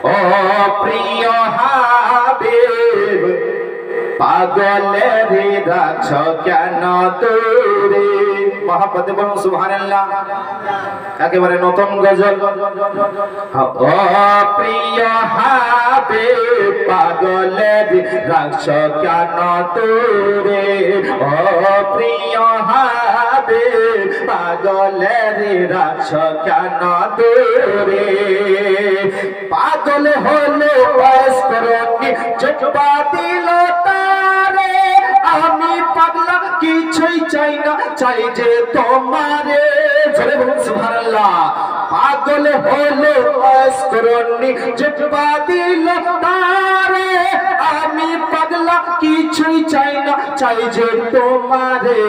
ও প্রিয় হাবিব পাগলের রাখছ কেন দূরে। মহব্বতে বলুন সুবহানাল্লাহ। একেবারে নতুন গজল। ও প্রিয় হাবিব পাগলের রাখছ কেন দূরে। ও প্রিয় হাবিব পাগলের রাখছ কেন দূরে। পাগল হলো বয়স্করণী চোপা দিল তারে। আমি পাগলা কিছুই চাই না, চাই যে তোমারে। জোরে বলুন সুবহানাল্লাহ। পাগল হলো বয়স্করণী চোপা দিল তারে। আমি পাগলা কিছুই চাই না, চাই যে তোমারে।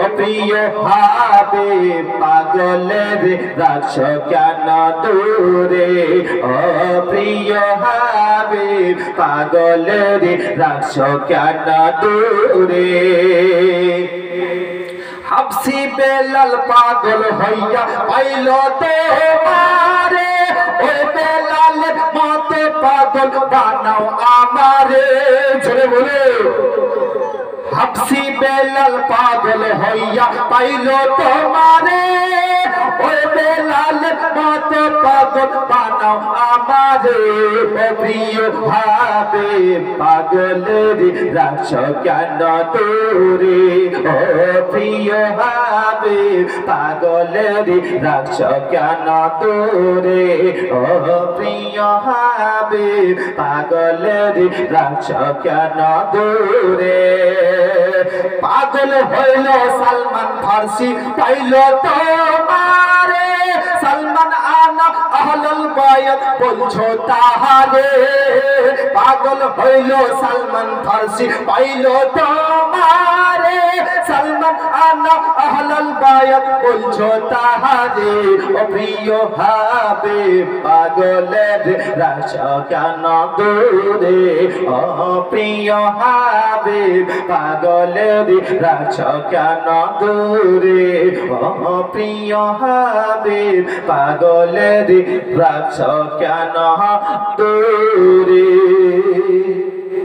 ও প্রিয় হাবিব পাগলের রাখছ কেন দূরে। ও প্রিয় হাবিব পাগলের রাখছ কেন দূরে। হাবসি বেলাল পাগল হইয়া পাইল তোমারে। ওই বেলালের মতো পাগল বানাও আমারে। জোরে বলে। হাবসি বেলাল পাগল হইয়া পাইল তোমারে। ওই বেলালের মতো পাগল বানাও আমারে। ও প্রিয় হাবিব পাগলের রাখছ কেন দূরে। ও প্রিয় হাবিব পাগলের রাখছ কেন দূরে। ও প্রিয় হাবিব পাগলের রাখছ কেন দূরে। পাগল হইল সালমান ফার্সি পাইল তোমারে। সালমান আনা আহলুল বায়াত বলছো তাহারে। পাগল হইল সালমান ফার্সি পাইল তোমারে। সালমান আনা আহলুল বায়াত বলছো তাহারে। ও প্রিয় হাবিব পাগলের রাখছ কেন দূরে। ও প্রিয় হাবিব পাগলের রাখছ কেন দূরে। ও প্রিয় হাবিব পাগলের রাখছ কেন দূরে।